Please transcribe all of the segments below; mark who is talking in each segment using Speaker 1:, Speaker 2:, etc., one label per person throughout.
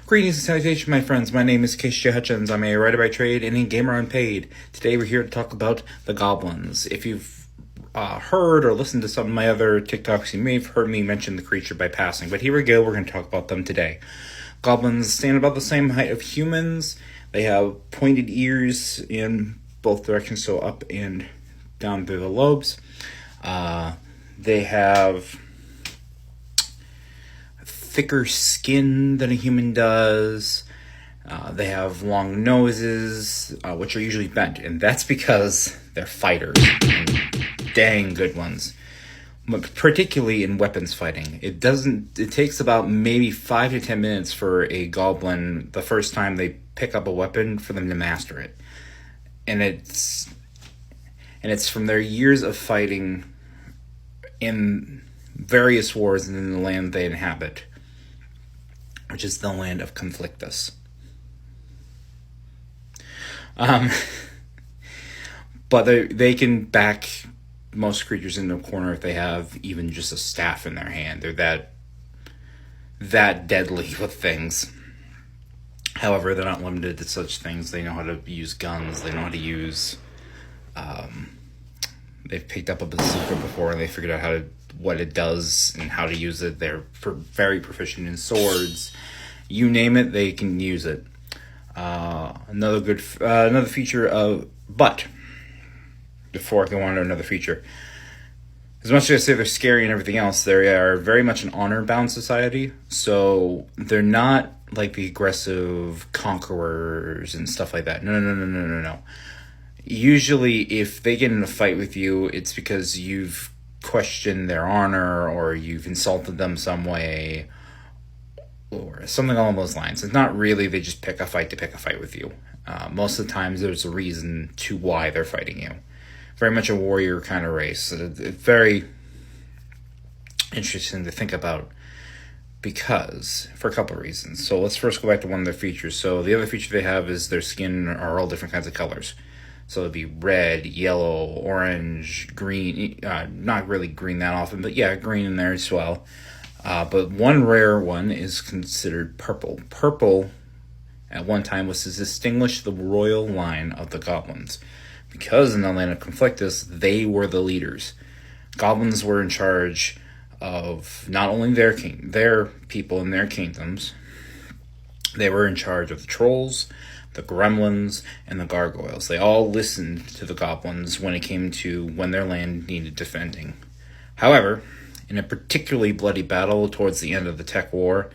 Speaker 1: Greetings and salutations, my friends. My name is Hutchins. I'm a writer by trade and a gamer unpaid. Today we're here to talk about the Goblins. If you've heard or listened to some of my other TikToks, you may have heard me mention the creature by passing. But here we go. We're going to talk about them today. Goblins stand about the same height of humans. They have pointed ears in both directions, so up and down through the lobes. They have thicker skin than a human does. They have long noses, which are usually bent, and that's because they're fighters. Dang good ones. But particularly in weapons fighting. It takes about maybe 5 to 10 minutes for a goblin, the first time they pick up a weapon, for them to master it. And it's from their years of fighting in various wars in the land they inhabit, which is the land of Conflictus. But they can back most creatures into a corner if they have even just a staff in their hand. They're that deadly with things. However, they're not limited to such things. They know how to use guns. They know how to use... they've picked up a bazooka before, and they figured out what it does and how to use it. They're very proficient in swords. You name it, they can use it. Another feature of... But, before I go on to another feature, as much as I say they're scary and everything else, they are very much an honor-bound society. So they're not like the aggressive conquerors and stuff like that. No. Usually, if they get in a fight with you, it's because you've questioned their honor or you've insulted them some way or something along those lines. It's not really they just pick a fight to pick a fight with you. Most of the times, there's a reason to why they're fighting you. Very much a warrior kind of race. It's very interesting to think about for a couple of reasons. So let's first go back to one of their features. So the other feature they have is their skin are all different kinds of colors. So it'd be red, yellow, orange, green. Not really green that often, but yeah, green in there as well. But one rare one is considered purple. Purple, at one time, was to distinguish the royal line of the Goblins. Because in the land of Conflictus, they were the leaders. Goblins were in charge of not only their people and their kingdoms. They were in charge of the trolls, the gremlins, and the gargoyles. They all listened to the goblins when it came to when their land needed defending. However, in a particularly bloody battle towards the end of the Tech War,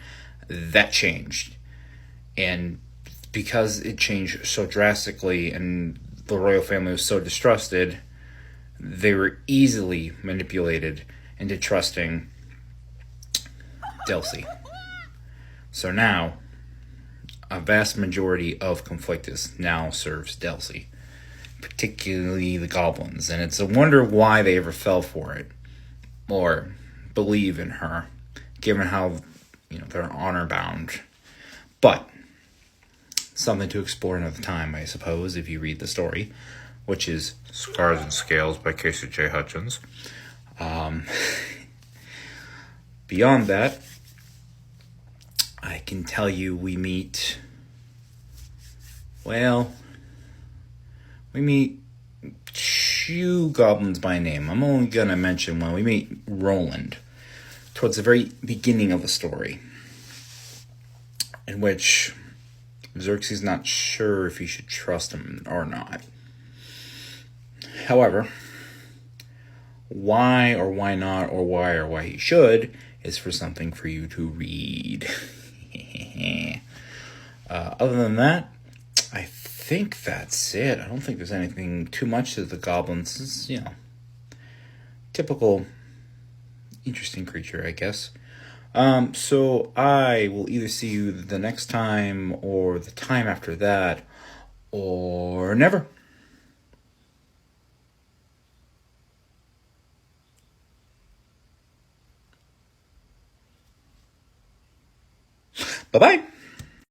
Speaker 1: that changed. And because it changed so drastically and the royal family was so distrusted, they were easily manipulated into trusting Delcy. So now, a vast majority of Conflictus now serves Delcy, particularly the Goblins, and it's a wonder why they ever fell for it or believe in her, given how they're honor bound. But something to explore another time, I suppose, if you read the story, which is Scars and Scales by Casey J. Hutchins. Beyond that, I can tell you we meet two goblins by name. I'm only going to mention one. We meet Roland towards the very beginning of the story, in which Xerxes is not sure if he should trust him or not. However, why or why not, or why he should, is for something for you to read. Other than that, I think that's it. I don't think there's anything too much to the Goblins. It's, typical interesting creature, I guess. So I will either see you the next time or the time after that, or never.